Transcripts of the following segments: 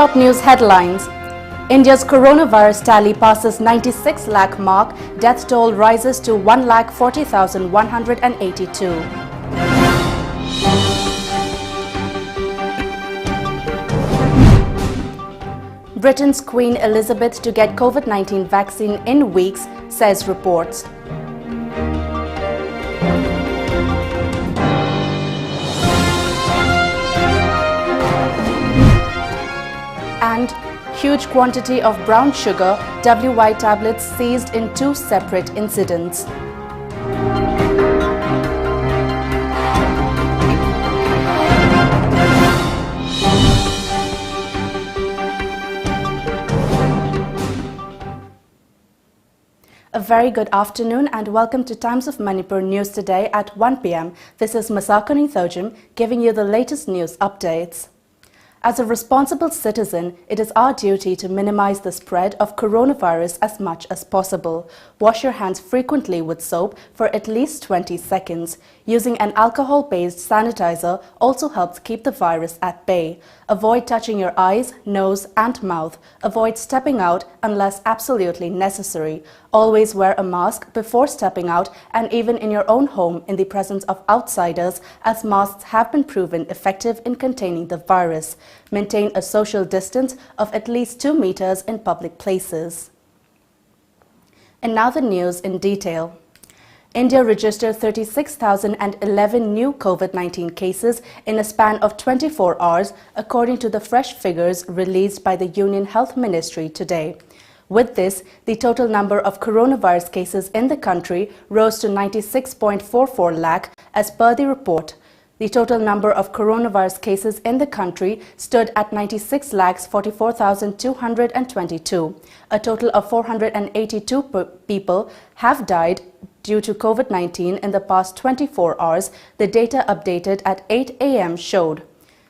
Top news headlines. India's coronavirus tally passes 96 lakh mark. Death toll rises to 1,40,182. Britain's Queen Elizabeth to get COVID-19 vaccine in weeks, says reports. And huge quantity of brown sugar, WY tablets seized in two separate incidents. A very good afternoon and welcome to Times of Manipur News today at 1 p.m. This is MASACO NINGTHOUJAM giving you the latest news updates. As a responsible citizen, it is our duty to minimize the spread of coronavirus as much as possible. Wash your hands frequently with soap for at least 20 seconds. Using an alcohol-based sanitizer also helps keep the virus at bay. Avoid touching your eyes, nose and mouth. Avoid stepping out unless absolutely necessary. Always wear a mask before stepping out and even in your own home in the presence of outsiders, as masks have been proven effective in containing the virus. Maintain a social distance of at least 2 meters in public places. And now the news in detail. India registered 36,011 new COVID-19 cases in a span of 24 hours, according to the fresh figures released by the Union Health Ministry today. With this, the total number of coronavirus cases in the country rose to 96.44 lakh as per the report. The total number of coronavirus cases in the country stood at 96,44,222. A total of 482 people have died due to COVID-19 in the past 24 hours, the data updated at 8 a.m. showed.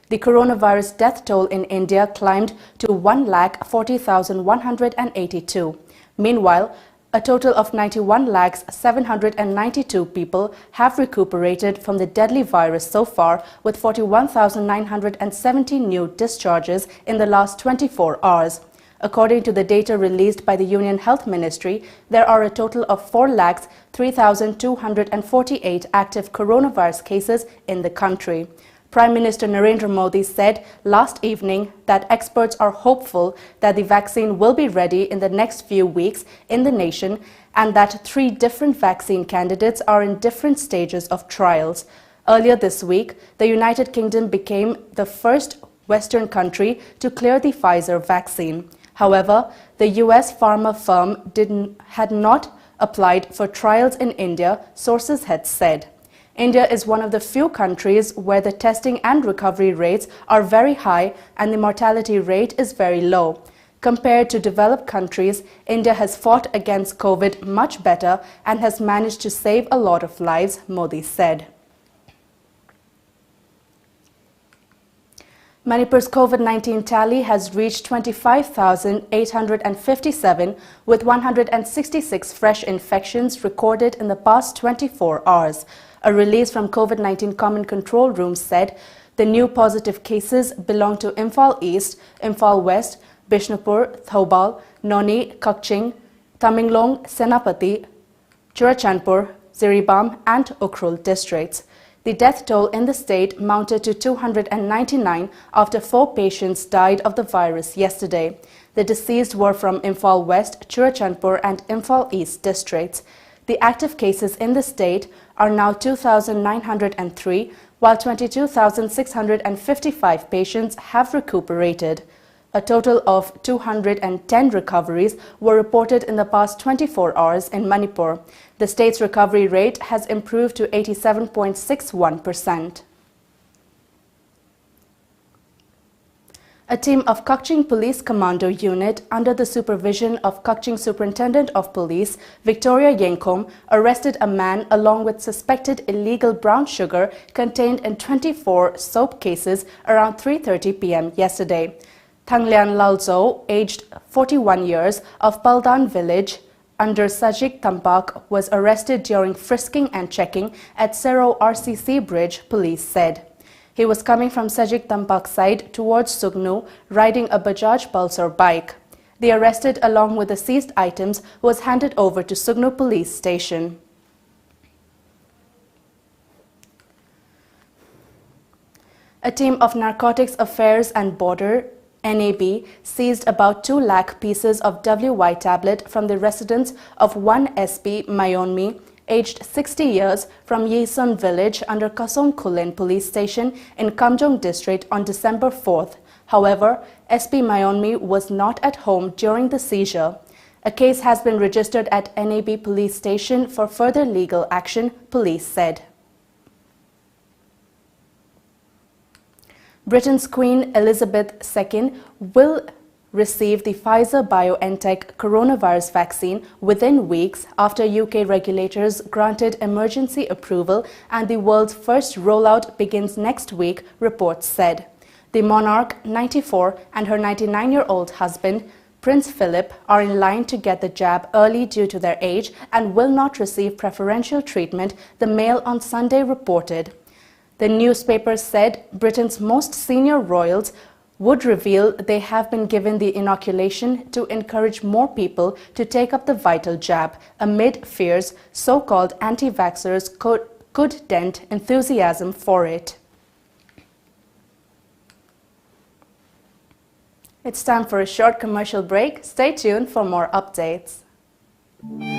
The coronavirus death toll in India climbed to 1,40,182. Meanwhile, a total of 91,792 people have recuperated from the deadly virus so far, with 41,970 new discharges in the last 24 hours. According to the data released by the Union Health Ministry, there are a total of 4,03,248 active coronavirus cases in the country. Prime Minister Narendra Modi said last evening that experts are hopeful that the vaccine will be ready in the next few weeks in the nation and that 3 different vaccine candidates are in different stages of trials. Earlier this week, the United Kingdom became the first Western country to clear the Pfizer vaccine. However, the US pharma firm had not applied for trials in India, sources had said. India is one of the few countries where the testing and recovery rates are very high and the mortality rate is very low. Compared to developed countries, India has fought against COVID much better and has managed to save a lot of lives, Modi said. Manipur's COVID-19 tally has reached 25,857 with 166 fresh infections recorded in the past 24 hours. A release from COVID-19 Common Control Room said the new positive cases belong to Imphal East, Imphal West, Bishnupur, Thoubal, Noni, Kakching, Tamenglong, Senapati, Churachandpur, Ziribam and Ukhrul districts. The death toll in the state mounted to 299 after 4 patients died of the virus yesterday. The deceased were from Imphal West, Churachandpur and Imphal East districts. The active cases in the state are now 2,903, while 22,655 patients have recuperated. A total of 210 recoveries were reported in the past 24 hours in Manipur. The state's recovery rate has improved to 87.61%. A team of Kakching Police Commando Unit under the supervision of Kakching Superintendent of Police, Victoria Yengkom, arrested a man along with suspected illegal brown sugar contained in 24 soap cases around 3:30 p.m. yesterday. Thanglian Lalzo, aged 41 years, of Paldan village under Sajik Tampak, was arrested during frisking and checking at Sero RCC Bridge, police said. He was coming from Sajik Tampak side towards Sugnu, riding a Bajaj Pulsar bike. The arrested along with the seized items was handed over to Sugnu police station. A team of Narcotics Affairs and Border NAB seized about 2 lakh pieces of WY tablet from the residence of one SP Mayonmi, aged 60 years, from Yeson village under Kasong Kulin police station in Kamjong district on December 4th. However, SP Mayonmi was not at home during the seizure. A case has been registered at NAB police station for further legal action, police said. Britain's Queen Elizabeth II will receive the Pfizer-BioNTech coronavirus vaccine within weeks after UK regulators granted emergency approval, and the world's first rollout begins next week, reports said. The monarch, 94, and her 99-year-old husband, Prince Philip, are in line to get the jab early due to their age and will not receive preferential treatment, the Mail on Sunday reported. The newspaper said Britain's most senior royals would reveal they have been given the inoculation to encourage more people to take up the vital jab, amid fears so-called anti-vaxxers could dent enthusiasm for it. It's time for a short commercial break. Stay tuned for more updates.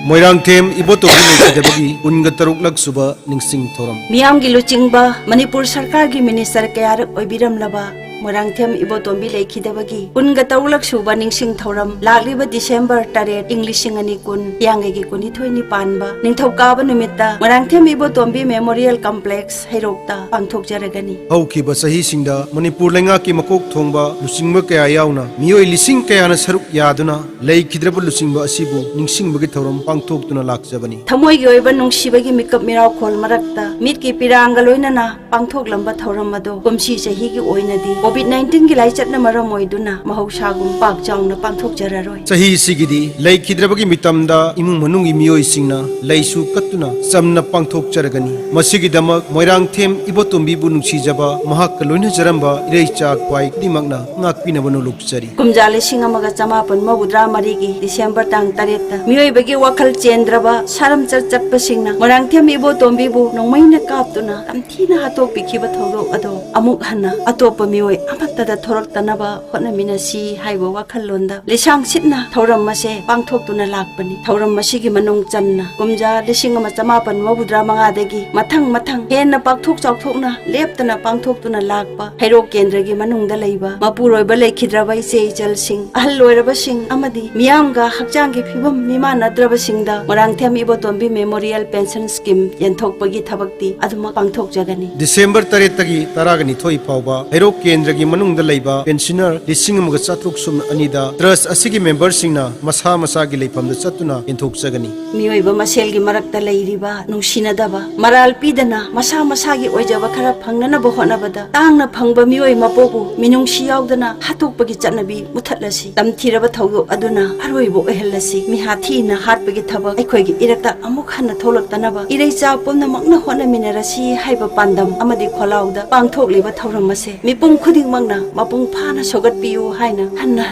Moirangthem ibotogi leidabagi unga taruk lak suba ningsing thoram Miyam gi luchingba Manipur sarkar gi minister kayarak oibiram laba Moirangthem ibotombi lekhidabagi unga taruk suba ningsing thoram lagliba December 8 Englishing ani kun yange gi kuni thoini panba ningthokaba numitta Moirangthem ibotombi memorial complex hairokta pangthok jaragani hauki ba sahi singda Manipur lenga ki makok thongba luchingba kaya yauna miyoi lising kaya na saruk yaduna leikhidraba luchingba asibu ningsing bagi thoram pangthok tuna lakjabani thamoi gi oiba nungsibagi mikap miraw khol marakta mit ki piranga loinana pangthok lamba thoram ado komsi sahi gi oinadi COVID-19 gi lai chatna maram oiduna mahausagum pak chawna pangthok jararoi sahi sigidi leikhidrabagi mitamda imung manungi miyoi singna leisu katuna samna pangthok jaragani masigi damak Moirangthem ibotombi bu nungsijaba mahak loina jaramba irei chak pai dimagna ngakpina banu lukchari kumjale singamaga chamapan mabudra marigi December tang 8 ta miyoi bagi wakal chendraba saram chat pasingna Moirangthem ibotombi bu nongmaina kaptuna amthina hatok pikhiba thodo ado amuk hanna atopa miyoi amatta da thorak tanaba hotna minasi haiba wakal londa lisang sitna thoram mase pangthoktuna lakpani thoram masigi manung channa kumja lisingama chamapan mabudra manga dagi mathang henna pakthok chawthokna leptana pangthoktuna lakpa hairok kendra gi manungda leiba mapuroi ba lekhidraba ise chal sing ahal loiraba sing amadi miyamga hakjang gi phibam mima nadraba singda Moirangthem ibotombi memorial pension scheme yenthokpagi thabakti aduma pangthok jagani December 8 tagi taragani thoi pawba hairok kendra gi manungda leiba pensioner lising amaga chatruk sum anida trust asigi member singna masa gi leipamda chatuna enthok jagani miyoiba masel gi marakta leiriba nungsina daba maral pidana masa gi oijaba khara phangnana bo honabada tangna phangba miyoi mapobu minungsi yaudana hatokpagi chatnabi muthatlasi tamthiraba thogo aduna aroibo ehelasi mi hathi na hatpagi thabak aikhoigi irakta amuk hanna tholaktanaba ireicha pomna makna hona minarasi haiba pandam amadi kholauda pangthokliba thauramase mipum khuding magna mapung phana sogat piu haina hanna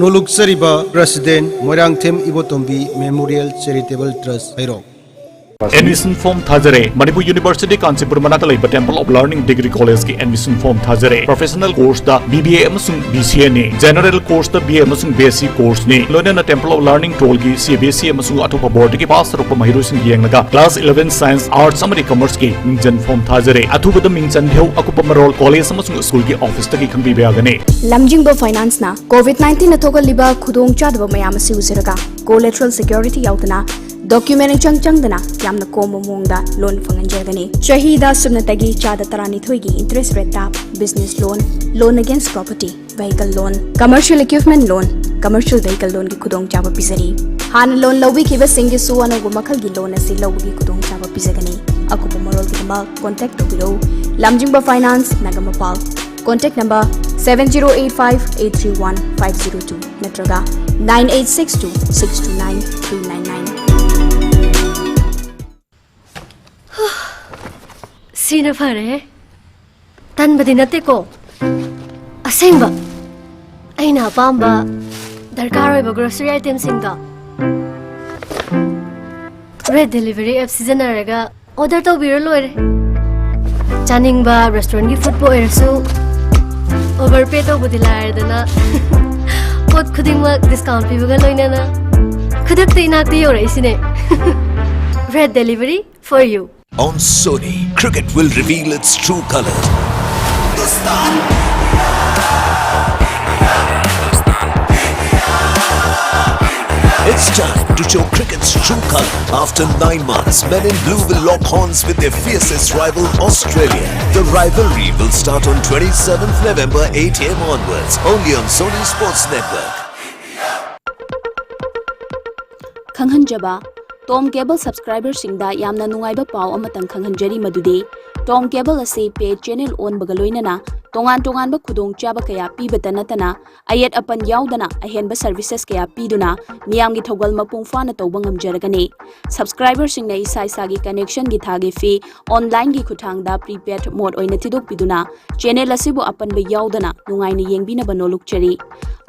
nolokjari ba president Moirangthem ibotombi memorial charitable trust hairok Admission form Thajare Manipur University Kanchipur Manata Laiba Temple of Learning Degree College ki admission form Thajare Professional course da BBA amasung BCA ne General course da BA amasung BSc course ne loina Temple of Learning Toll ki CBSE amasung atopa board ki pass rupa mahiru sing yengnaga class 11 Science Arts amari Commerce ki mingjan form Thajare athubada mingchan dheu akupa marol college amasung school ki office ta ki khangbi beagane Lamjingbo Finance na COVID-19 na thogal liba khudong chadba mayam asi uziraga collateral security yautana document changdana yamna komo mongda loan fanganjagani shahida subnatagi chada tarani thoigi interest rate tap business loan against property vehicle loan commercial equipment loan commercial vehicle loan ki khudong chaba pizari han loan lobi khiba singi suwana gu makhal gi loan asi lobi khudong chaba pizagani akupa morol gi ma contact tobiro Lamjingbo Finance Nagamapal contact number 7085831502 natraga 9862629399 Sina fare ꯇꯟꯕꯗꯤ ꯅꯠꯇꯦꯀꯣ ꯑꯁꯦꯡꯕ ꯑꯩꯅ ꯑꯄꯥꯝꯕ ꯗꯔꯀꯥꯔ ꯑꯣꯏꯕ grocery ꯑꯥꯏꯇꯦꯝꯁꯤꯡꯗꯣ red delivery app ꯁꯤꯖꯤꯟꯅꯔꯒ order ꯇꯧꯕꯤꯔ ꯂꯣꯏꯔꯦ ꯆꯥꯅꯤꯡꯕ ꯔꯦꯁꯇꯨꯔꯦꯟꯠꯒꯤ ꯐꯨꯗꯄꯨ ꯑꯣꯏꯔꯁꯨ ओवरपे तौबदी लायरदना पोत खुदिंगमक discount पीबगा लोइनाना खुदक्ते इनाक्ते योरैसिने Red delivery for you. On Sony, cricket will reveal its true colors. It's time to show cricket's true color. After 9 months, Men in Blue will lock horns with their fiercest rival, Australia. The rivalry will start on 27th November, 8 am onwards, only on Sony Sports Network. Khanghanjaba Tom Cable subscribers singda yamna nungaiba pau amatang khanghanjari madudi Tom Cable ase pay channel on bagaloinana tongan ba khudong chaba kaya pibata natana ayet apan yaudana ahenba services kaya piduna miyamgi thogal mapung fana tawba ngamjaragani subscribers singna isai sagi connection gi thagi fee online gi khuthangda prepaid mode oina tidok piduna channel asibu apan ba yaudana nungaina yengbina banolukchari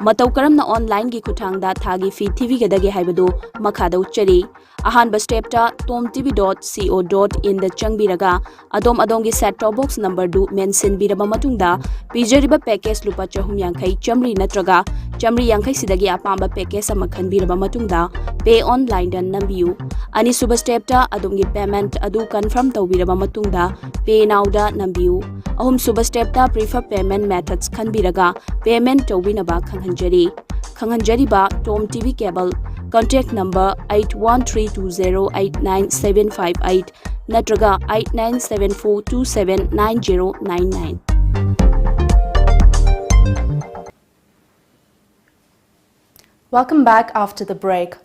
matau karamna online gi khuthangda thagi fee tv gadage haibadu makhada uchari ahanba step ta tomtv.co.in da changbiraga adom gi set top box number du mention biraba matungda pijariba package lupa chahum yankhai chamri natraga chamri yankhai sidagi apamba package ama khanbiraba matungda pay online dan nambiu ani suba step ta adom gi payment adu confirm tawbiraba matungda pay now da nambiu ahum suba step ta prefer payment methods khanbiraga payment tawbinaba khanghanjari ba Tom TV Cable contact number 8132089758 natraga 8974279099 Welcome back after the break.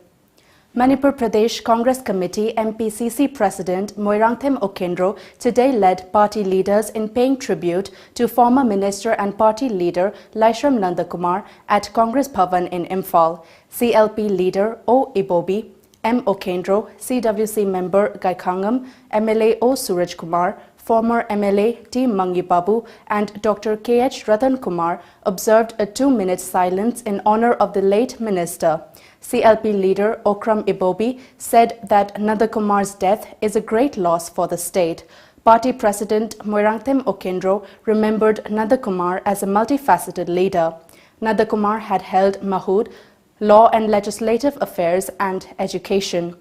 Manipur Pradesh Congress Committee MPCC President Moirangthem Okendro today led party leaders in paying tribute to former Minister and party leader Laishram Nandakumar at Congress Bhavan in Imphal. CLP leader O. Ibobi, M. Okendro, CWC member Gaikhangam, MLA O. Suraj Kumar, former MLA T. Mangi Babu and Dr. K.H. Ratan Kumar observed a 2-minute silence in honor of the late minister. CLP leader Okram Ibobi said that Nandakumar's death is a great loss for the state. Party President Moirangthem Okendro remembered Nandakumar as a multifaceted leader. Nandakumar had held Mahood, Law and Legislative Affairs and Education.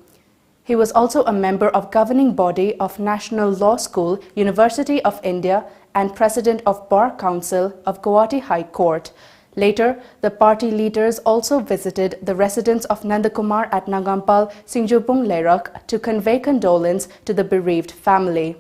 He was also a member of governing body of National Law School, University of India and President of Bar Council of Guwahati High Court. Later, the party leaders also visited the residence of Nandakumar at Nangampal, Singjupung Lerak to convey condolence to the bereaved family.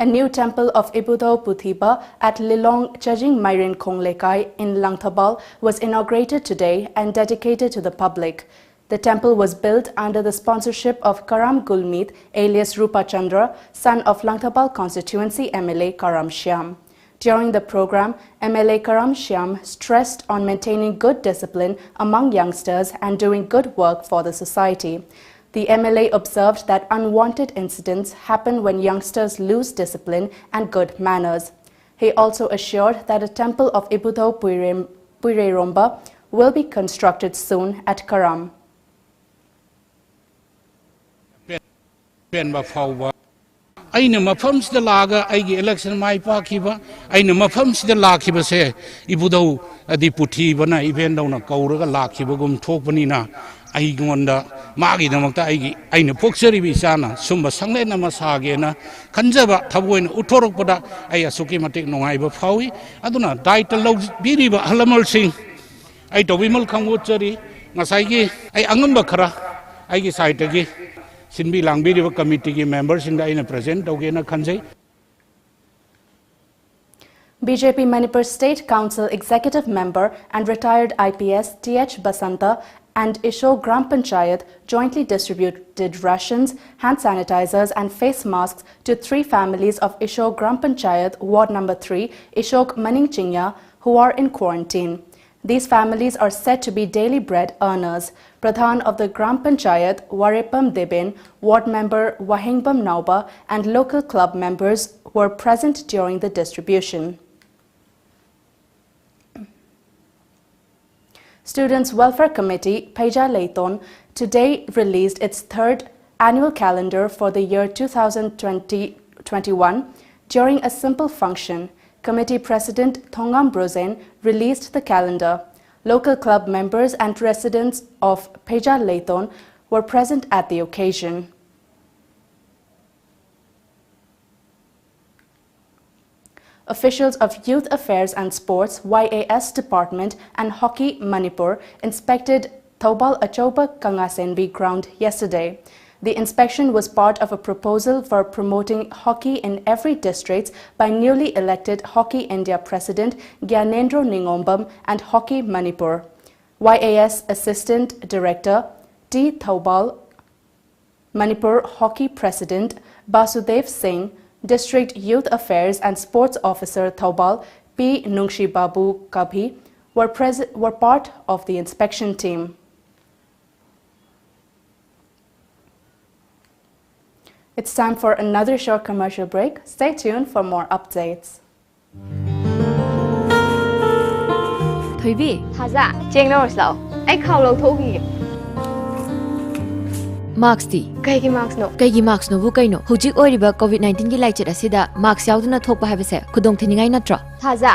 A new temple of Ibudho Puthiba at Lilong Chajing Mairin Khonglekai in Langthabal was inaugurated today and dedicated to the public. The temple was built under the sponsorship of Karam Gulmeet alias Rupa Chandra, son of Langthabal constituency MLA Karam Shyam. During the program, MLA Karam Shyam stressed on maintaining good discipline among youngsters and doing good work for the society. The MLA observed that unwanted incidents happen when youngsters lose discipline and good manners. He also assured that a temple of Ibudho Puireromba will be constructed soon at Karam. aina mafam sida laga aigi election mai pakhiba aina mafam sida lakhiba se ibudau adi puthi bana event dauna kauraga lakhiba gum thokpani na ai gonda magi damakta aina poksari bi sana sumba sangle na masage na khanjaba thaboin uthorokpada ai asuki matik nongai ba phawi aduna title lo biriba halamal sing ai tobimal khangwo chari ngasai gi ai angamba khara ai gi side gi Sinbi Langbiri committee members in the present Dogena Kanjai. BJP Manipur State Council Executive Member and retired IPS T.H. Basanta and Isho Gram Panchayat jointly distributed rations, hand sanitizers and face masks to 3 families of Isho Gram Panchayat Ward number 3, Ishok Maningchinya, who are in quarantine. These families are said to be daily bread earners. Pradhan of the Gram Panchayat, Warepam Deben, Ward Member Wahingbam Nauba, and local club members were present during the distribution. Students' Welfare Committee, Peja Leiton, today released its third annual calendar for the year 2020-21. During a simple function, Committee President Thongam Brosen released the calendar. Local club members and residents of Peja Leiton were present at the occasion. Officials of Youth Affairs and Sports YAS Department and Hockey Manipur inspected Thobal Achoba Kangasenbi ground yesterday. The inspection was part of a proposal for promoting hockey in every district by newly elected Hockey India President Gyanendra Ningombam and Hockey Manipur. YAS Assistant Director T. Thobal, Manipur Hockey President Basudev Singh, District Youth Affairs and Sports Officer Thobal P. Nungshi Babu Kabhi were part of the inspection team. It's time for another short commercial break. Stay tuned for more updates. Thoibi, Haza, cheng no slow. I khao lo thogi. marks di. Kai ki marks no. Kai gi marks no bu kai no. Hujik oiriba COVID-19 gi laichet asida marks yauduna thokpa habese khudong thiningai natra. Haza,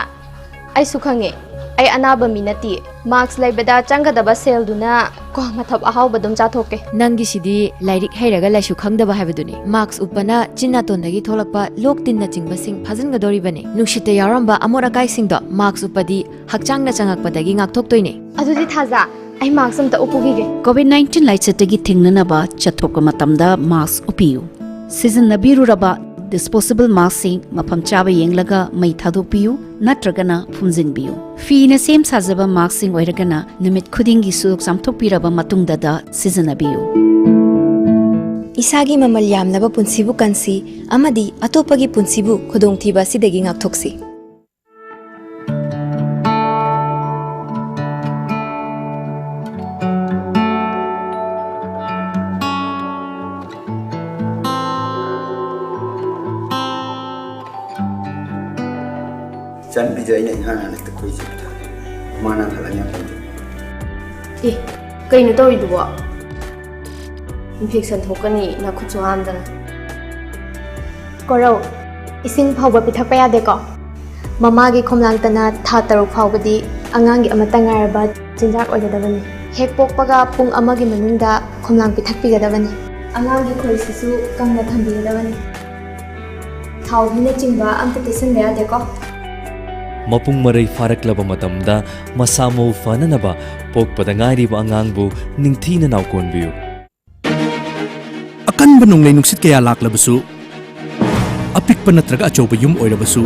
I sukhange. I anaba minati. Marks laibada changadaba sel duna ko mathap ahau badum cha thoke. Nangi sidi lairik hairaga laisu khangdaba habeduni. Marks upana chinna tondagi tholakpa lok tinna chingba sing phajin ga dori bane. Nushite yaramba amora kai sing do marks upadi hakchang na changakpadagi ngak thok toine. Adudi thaza. I marks am ta upugige. COVID-19 laichetagi thingnanaba chathokka matamda marks upiyu. Season nabiru raba disposable mask sing mafam chaba yenglaga mai thadopiyu natragana phumjinbiyu. Fi na same sajaba mask sing oiragana nimit khudingi sudok samthokpiraba matungda da seasanabiyu. Isagi mamal yamnaba punsibu kansi amadi atopagi punsibu khudongthiba sidagi ngakthoksi. Chan bijay na ihan anak takoi jibta mana thalanya pandi Kay no to iduwa. Infection thokani na khutsu amdana. Koro ising phawba pithak pa yade ko. Mama gi khomlang tana tha taruk phawbadi angang gi amata ngaraba chinjak oigadabani. Hek pokpaga pung amagi manungda khomlang pithak pigadabani. Angang gi khoisisu kangna thambigadabani. Thau hine chingba amta tesin yade ko. Mapung maray faraklaba matamda masamo fananaba pokpada ngairiba angangbu ningthina naukonbiyu. Akanba nung lainungsit kaya laklabasu apikpa natraga achoba yum oirabasu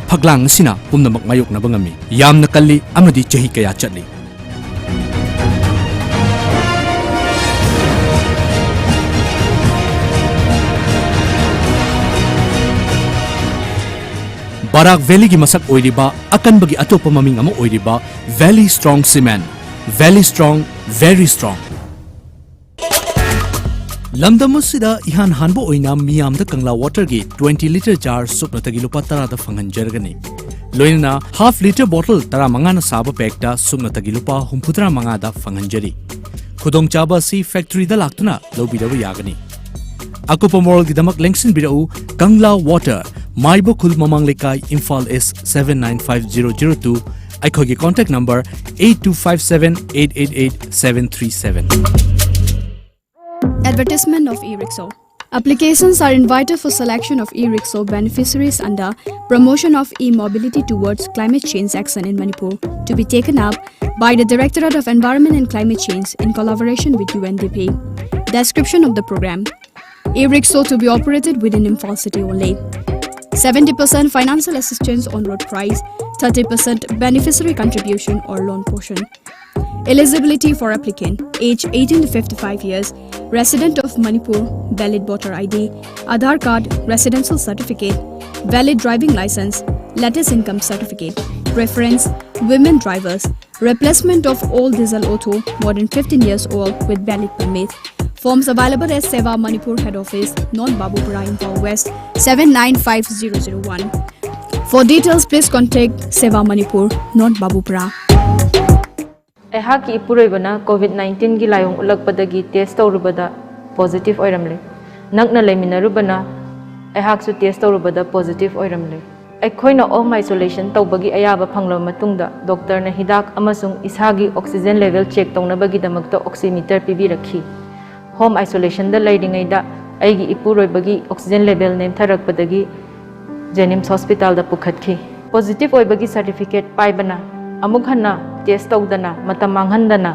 phaglang sina pumnamak ngayok na bangami yamna kalli amadi chahi kaya chatli. Barak Valley gi masak oiriba akan bagi atopa maming amo oiriba Valley Strong Cement. Valley Strong, very strong. Lamdamusida ihan hanbo oina miyamda kangla water gi 20 liter jar supna tagi lupa tara da fangan jargani. Loina half liter bottle tara manga na saba pekta supna tagi lupa humputra manga da fangan jari. Khudong chaba si factory da laktuna lobidawa yagani. Ako pamorol gi damak lengsin bidau Kangla Water Maibo Khul Mamang Lekai Imphal S 795002 Aikogi contact number 8257888737. Advertisement of e-rickshaw. Applications are invited for selection of e-rickshaw beneficiaries under Promotion of E-Mobility Towards Climate Change Action in Manipur to be taken up by the Directorate of Environment and Climate Change in collaboration with UNDP. Description of the program. E-rickshaw to be operated within Imphal city only. 70% financial assistance on road price, 30% beneficiary contribution or loan portion. Eligibility for applicant, age 18 to 55 years, resident of Manipur, valid voter ID, Aadhaar card, residential certificate, valid driving license, latest income certificate. preference women drivers, replacement of all diesel auto more than 15 years old with valid permit. Forms available at Seva Manipur Head Office, North Babupura, Impal West, 795001. For details, please contact Seva Manipur, North Babupura. ꯑꯩꯍꯥꯛꯀꯤ ꯏꯄꯨꯔꯣꯏꯕꯅ COVID-19ꯒꯤ ꯂꯥꯏꯑꯣꯡ ꯎꯠꯂꯛꯄꯗꯒꯤ test ꯇꯧꯔꯨꯕꯗ positive ꯑꯣꯏꯔꯝꯂꯦ꯫ ꯅꯛꯅ ꯂꯩꯃꯤꯟꯅꯔꯨꯕꯅ ꯑꯩꯍꯥꯛꯁꯨ test ꯇꯧꯔꯨꯕꯗ positive ꯑꯣꯏꯔꯝꯂꯦ꯫ ꯑꯩꯈꯣꯏꯅ home isolation ꯇꯧꯕꯒꯤ ꯑꯌꯥꯕ ꯐꯪꯂꯕ ꯃꯇꯨꯡꯗ ꯗꯣꯛꯇꯔꯅ ꯍꯤꯗꯥꯛ ꯑꯃꯁꯨꯡ ꯏꯁꯥꯒꯤ ꯑꯣꯛꯁꯤꯖꯦꯟ ꯂꯦꯚꯦꯜ ꯆꯦꯛ ꯇꯧꯅꯕꯒꯤꯗꯃꯛꯇ ꯑꯣꯛꯁꯤꯃꯤꯇꯔ ꯄꯤꯕꯤꯔꯛꯈꯤ꯫ ꯍꯣꯝ ꯑꯥꯏꯁꯣꯂꯦꯁꯟꯗ ꯂꯩꯔꯤꯉꯩꯗ ꯑꯩꯒꯤ ꯏꯄꯨꯔꯣꯏꯕꯒꯤ ꯑꯣꯛꯁꯤꯖꯦꯟ ꯂꯦꯚꯦꯜ ꯅꯦꯝꯊꯔꯛꯄꯗꯒꯤ ꯖꯦꯅꯤꯝꯁ ꯍꯣꯁꯄꯤꯇꯥꯜꯗ ꯄꯨꯈꯠꯈꯤ꯫ ꯄꯣꯖꯤꯇꯤꯚ ꯑꯣꯏꯕꯒꯤ ꯁꯔꯇꯤꯐꯤꯀꯦꯠ ꯄꯥꯏꯕꯅ ꯑꯃꯨꯛ ꯍꯟꯅ ꯇꯦꯁ ꯇꯧꯗꯅ ꯃꯇꯝ ꯃꯥꯡꯍꯟꯗꯅ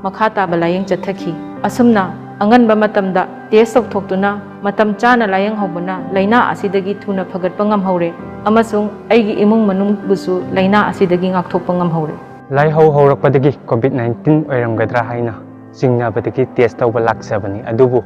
ꯃꯈꯥ ꯇꯥꯕ ꯂꯥꯌꯦꯡ ꯆꯠꯊꯈꯤ꯫ ꯑꯁꯨꯝꯅ ꯑꯉꯟꯕ ꯃꯇꯝꯗ ꯇꯦꯁ ꯇꯧꯊꯣꯛꯇꯨꯅ ꯃꯇꯝ ꯆꯥꯅ ꯂꯥꯌꯦꯡꯍꯧꯕꯅ ꯂꯩꯅꯥ ꯑꯁꯤꯗꯒꯤ ꯊꯨꯅ ꯐꯒꯠꯄ ꯉꯝꯍꯧꯔꯦ ꯑꯃꯁꯨꯡ ꯑꯩꯒꯤ ꯏꯃꯨꯡ ꯃꯅꯨꯡꯕꯨꯁꯨ ꯂꯩꯅꯥ ꯑꯁꯤꯗꯒꯤ ꯉꯥꯛꯊꯣꯛꯄ ꯉꯝꯍꯧꯔꯦ꯫ ꯂꯥꯏꯍꯧ ꯍꯧꯔꯛꯄꯗꯒꯤ COVID-19 ꯑꯣꯏꯔꯝꯒꯗ꯭ꯔꯥ ꯍꯥꯏꯅ ꯆꯤꯡꯅꯕꯗꯒꯤ ꯇꯦꯁ ꯇꯧꯕ ꯂꯥꯛꯆꯕꯅꯤ, ꯑꯗꯨꯕꯨ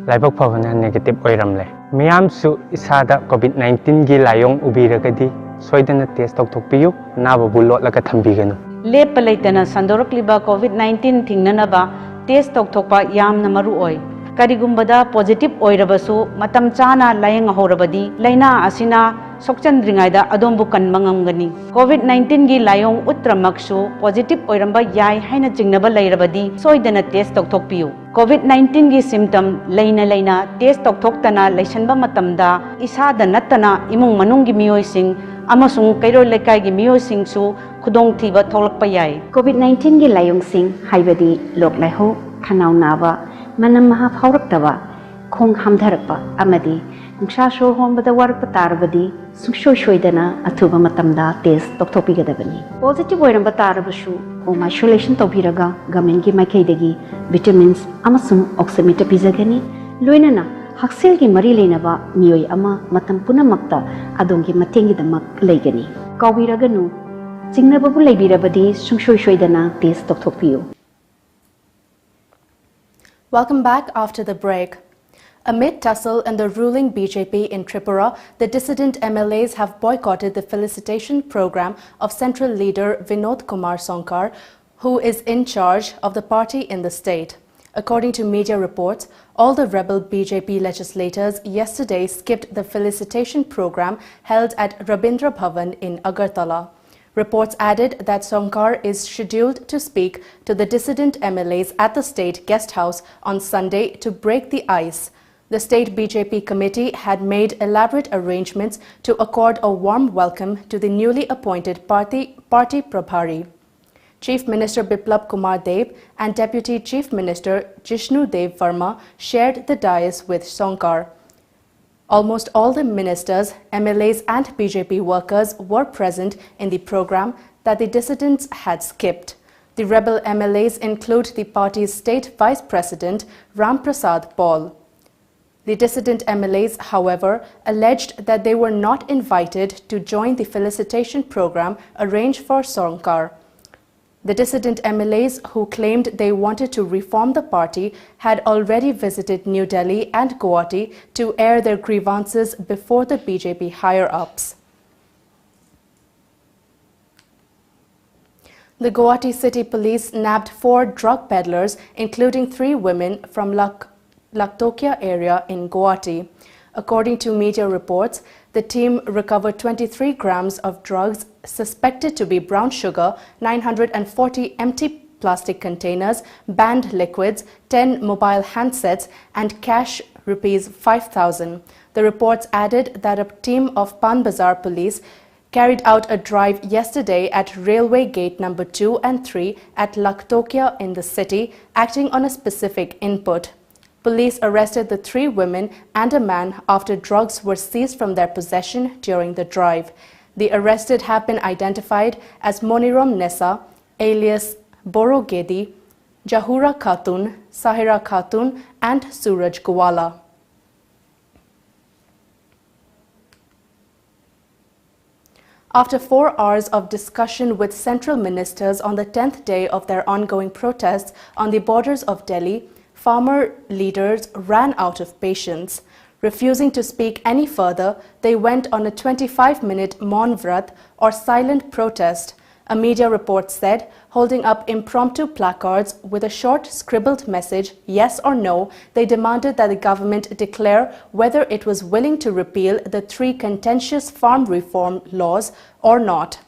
ꯂꯥꯏꯕꯛ ꯐꯕꯅ ꯅꯦꯒꯦꯇꯤꯚ ꯑꯣꯏꯔꯝꯂꯦ꯫ ꯃꯤꯌꯥꯝꯁꯨ ꯏꯁꯥꯗ COVID-19ꯒꯤ ꯂꯥꯏꯑꯣꯡ ꯎꯕꯤꯔꯒꯗꯤ ꯁꯣꯏꯗꯅ ꯇꯦꯁ ꯇꯧꯊꯣꯛꯄꯤꯌꯨ, ꯑꯅꯥꯕꯕꯨ ꯂꯣꯠꯂꯒ ꯊꯝꯕꯤꯒꯅꯨ꯫ ꯂꯦꯞꯄ ꯂꯩꯇꯅ ꯁꯟꯗꯣꯔꯛꯂꯤꯕ COVID-19 ꯊꯤꯡꯅꯅꯕ ꯇꯦꯁ ꯇꯧꯊꯣꯛꯄ ꯌꯥꯝꯅ ꯃꯔꯨꯑꯣꯏ꯫ ꯀꯔꯤꯒꯨꯝꯕꯗ ꯄꯣꯖꯤꯇꯤꯚ ꯑꯣꯏꯔꯕꯁꯨ ꯃꯇꯝ ꯆꯥꯅ ꯂꯥꯌꯦꯡꯍꯧꯔꯕꯗꯤ ꯂꯩꯅꯥ ꯑꯁꯤꯅ ꯁꯣꯛꯆꯟꯗ꯭ꯔꯤꯉꯩꯗ ꯑꯗꯣꯝꯕꯨ ꯀꯟꯕ ꯉꯝꯒꯅꯤ꯫ COVID-19ꯒꯤ ꯂꯥꯏꯑꯣꯡ ꯎꯠꯇ꯭ꯔꯃꯛꯁꯨ ꯄꯣꯖꯤꯇꯤꯚ ꯑꯣꯏꯔꯝꯕ ꯌꯥꯏ ꯍꯥꯏꯅ ꯆꯤꯡꯅꯕ ꯂꯩꯔꯕꯗꯤ ꯁꯣꯏꯗꯅ ꯇꯦꯁት ꯇꯧꯊꯣꯛꯄꯤꯌꯨ꯫ COVID-19ꯒꯤ ꯁꯤꯝꯇꯝ ꯂꯩꯅ ꯇꯦꯁት ꯇꯧꯊꯣꯛꯇꯅ ꯂꯩꯁꯟꯕ ꯃꯇꯝꯗ ꯏꯁꯥꯗ ꯅꯠꯇꯅ ꯏꯃꯨꯡ ꯃꯅꯨꯡꯒꯤ ꯃꯤꯑꯣꯏꯁꯤꯡ ꯑꯃꯁꯨꯡ ꯀꯩꯔꯣꯜ ꯂꯩꯀꯥꯏꯒꯤ ꯃꯤꯑꯣꯏꯁꯤꯡꯁꯨ ꯈꯨꯗꯣꯡꯊꯤꯕ ꯊꯣꯛꯂꯛꯄ ꯌꯥꯏ꯫ COVID-19ꯒꯤ ꯂꯥꯏꯑꯣꯡꯁꯤꯡ ꯍꯥꯏꯕꯗꯤ ꯂꯣꯛ ꯂꯥꯏꯍꯧ, ꯈꯅꯥꯎ ꯅꯥꯕ, ꯃꯅꯝ ꯃꯍꯥ ꯐꯥꯎꯔꯛꯇꯕ, ꯈꯣꯡ ꯍꯥꯝꯊꯔꯛꯄ ꯑꯃꯗꯤ ꯅꯨꯡꯁꯥ ꯁꯣꯔ ꯍꯣꯟꯕꯗ ꯋꯥꯔꯛꯄ ꯇꯥꯔꯕꯗꯤ ꯁꯨꯡꯁꯣꯏ ꯁꯣꯏꯗꯅ ꯑꯊꯨꯕ ꯃꯇꯝꯗ ꯇꯦꯁት ꯇꯧꯊꯣꯛꯄꯤꯒꯗꯕꯅꯤ꯫ ꯄꯣꯖꯤꯇꯤꯚ ꯑꯣꯏꯔꯝꯕ ꯇꯥꯔꯕꯁꯨ ꯍꯣꯝ ꯑꯥꯏꯁꯣꯂꯦꯁꯟ ꯇꯧꯕꯤꯔꯒ ꯒꯚꯔꯟꯃꯦꯟꯠꯀꯤ ꯃꯥꯏꯀꯩꯗꯒꯤ ꯚꯤꯇꯥꯃꯤꯟꯁ ꯑꯃꯁꯨꯡ ꯑꯣꯛꯁꯤꯃꯤꯇꯔ ꯄꯤꯖꯒꯅꯤ꯫ ꯂꯣꯏꯅꯅ ꯍꯛꯁꯦꯜꯒꯤ ꯃꯔꯤ ꯂꯩꯅꯕ ꯃꯤꯑꯣꯏ ꯑꯃ ꯃꯇꯝ ꯄꯨꯝꯅꯃꯛꯇ ꯑꯗꯣꯝꯒꯤ ꯃꯇꯦꯡꯒꯤꯗꯃꯛ ꯂꯩꯒꯅꯤ꯫ ꯀꯥꯎꯕꯤꯔꯒꯅꯨ, ꯆꯤꯡꯅꯕꯕꯨ ꯂꯩꯕꯤꯔꯕꯗꯤ ꯁꯨꯡꯁꯣꯏ ꯁꯣꯏꯗꯅ ꯇꯦꯁት ꯇꯧꯊꯣꯛꯄꯤꯌꯨ꯫ Welcome back after the break. Amid tussle in the ruling BJP in Tripura, the dissident MLAs have boycotted the felicitation program of central leader Vinod Kumar Sonkar, who is in charge of the party in the state. According to media reports, all the rebel BJP legislators yesterday skipped the felicitation program held at Rabindra Bhavan in Agartala. Reports added that Sonkar is scheduled to speak to the dissident MLAs at the state guest house on Sunday to break the ice. The state BJP committee had made elaborate arrangements to accord a warm welcome to the newly appointed party Prabhari. Chief Minister Biplab Kumar Dev and Deputy Chief Minister Jishnu Dev Verma shared the dais with Sonkar. Almost all the ministers, MLAs and BJP workers were present in the program that the dissidents had skipped. The rebel MLAs include the party's state vice president Ram Prasad Paul. The dissident MLAs, however, alleged that they were not invited to join the felicitation program arranged for Sonkar. The dissident MLAs, who claimed they wanted to reform the party, had already visited New Delhi and Guwahati to air their grievances before the BJP higher-ups. The Guwahati City Police nabbed 4 drug peddlers, including 3 women from Laktokia area in Guwahati. According to media reports, the team recovered 23 grams of drugs suspected to be brown sugar, 940 empty plastic containers, banned liquids, 10 mobile handsets and cash rupees 5,000. The reports added that a team of Pan Bazar police carried out a drive yesterday at Railway Gate number 2 and 3 at Laktokia in the city, acting on a specific input. Police arrested the 3 women and a man after drugs were seized from their possession during the drive. The arrested have been identified as Moniram Nessa, alias Boro Gedi, Jahura Khatun, Sahira Khatun and Suraj Gwala. After 4 hours of discussion with central ministers on the 10th day of their ongoing protests on the borders of Delhi, farmer leaders ran out of patience. Refusing to speak any further, they went on a 25-minute Maun Vrat or silent protest, a media report said, holding up impromptu placards with a short scribbled message, yes or no. They demanded that the government declare whether it was willing to repeal the 3 contentious farm reform laws or not.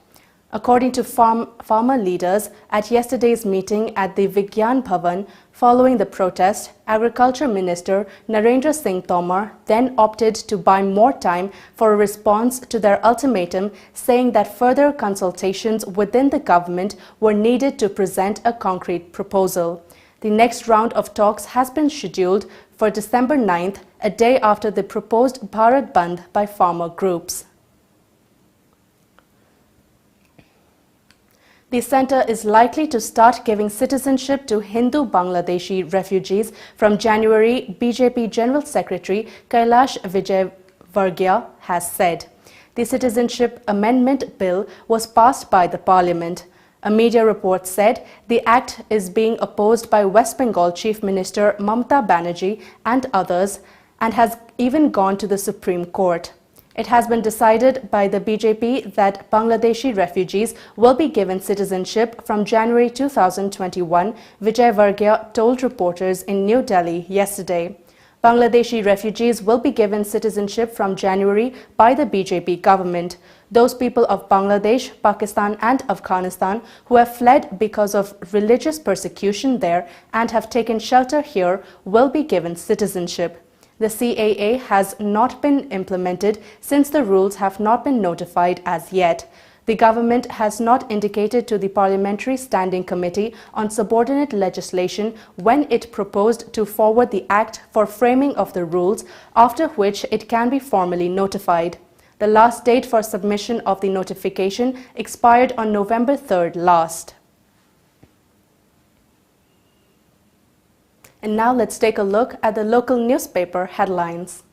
According to farmer leaders at yesterday's meeting at the Vigyan Bhavan, following the protest, Agriculture Minister Narendra Singh Tomar then opted to buy more time for a response to their ultimatum, saying that further consultations within the government were needed to present a concrete proposal. The next round of talks has been scheduled for December 9th, a day after the proposed Bharat Bandh by farmer groups. The centre is likely to start giving citizenship to Hindu Bangladeshi refugees from January, BJP General Secretary Kailash Vijayvargiya has said. The Citizenship Amendment Bill was passed by the Parliament. A media report said the act is being opposed by West Bengal Chief Minister Mamata Banerjee and others, and has even gone to the Supreme Court. It has been decided by the BJP that Bangladeshi refugees will be given citizenship from January 2021, Vijayvargiya told reporters in New Delhi yesterday. Bangladeshi refugees will be given citizenship from January by the BJP government. Those people of Bangladesh, Pakistan and Afghanistan who have fled because of religious persecution there and have taken shelter here will be given citizenship. The CAA has not been implemented since the rules have not been notified as yet. The government has not indicated to the Parliamentary Standing Committee on Subordinate Legislation when it proposed to forward the Act for framing of the rules, after which it can be formally notified. The last date for submission of the notification expired on November 3rd last. And now let's take a look at the local newspaper headlines.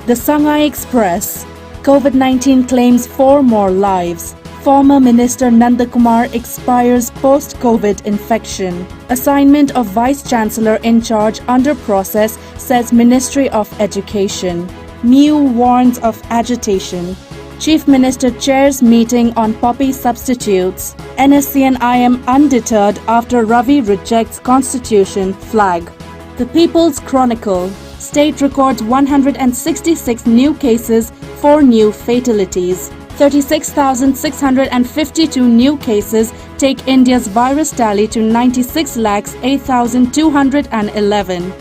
The Sangha Express. COVID-19 claims 4 more lives. Former Minister Nandakumar expires post-COVID infection. Assignment of Vice-Chancellor in charge under process, says Ministry of Education. MIU warns of agitation. Chief Minister chairs meeting on poppy substitutes. NSCN-IM undeterred after Ravi rejects Constitution flag. The People's Chronicle. State records 166 new cases, 4 new fatalities. 36,652 new cases take India's virus tally to 96,08,211.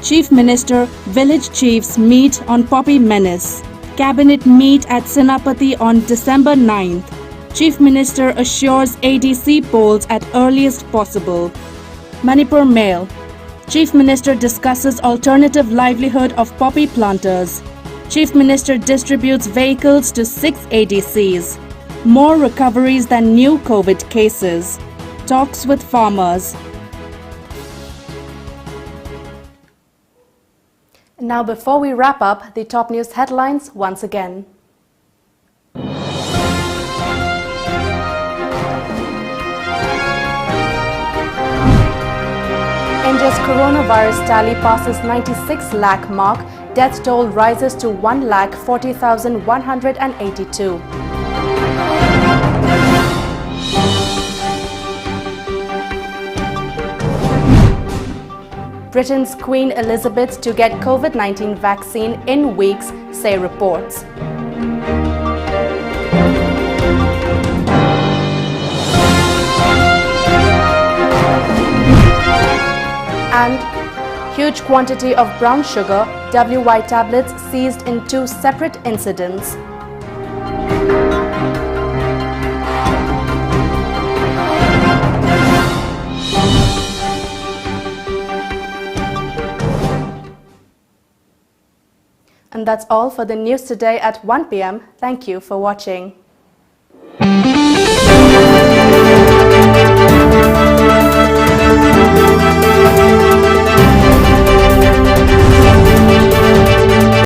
Chief Minister, village chiefs meet on poppy menace. Cabinet meet at Senapati on December 9th. Chief Minister assures ADC polls at earliest possible. Manipur Mail. Chief Minister discusses alternative livelihood of poppy planters. Chief Minister distributes vehicles to 6 ADCs. More recoveries than new COVID cases. Talks with farmers. Now, before we wrap up, the top news headlines once again. India's coronavirus tally passes 96 lakh mark. Death toll rises to 1,40,182. Britain's Queen Elizabeth to get COVID-19 vaccine in weeks, say reports. And huge quantity of brown sugar, WY tablets seized in 2 separate incidents. And that's all for the news today at 1 p.m. Thank you for watching.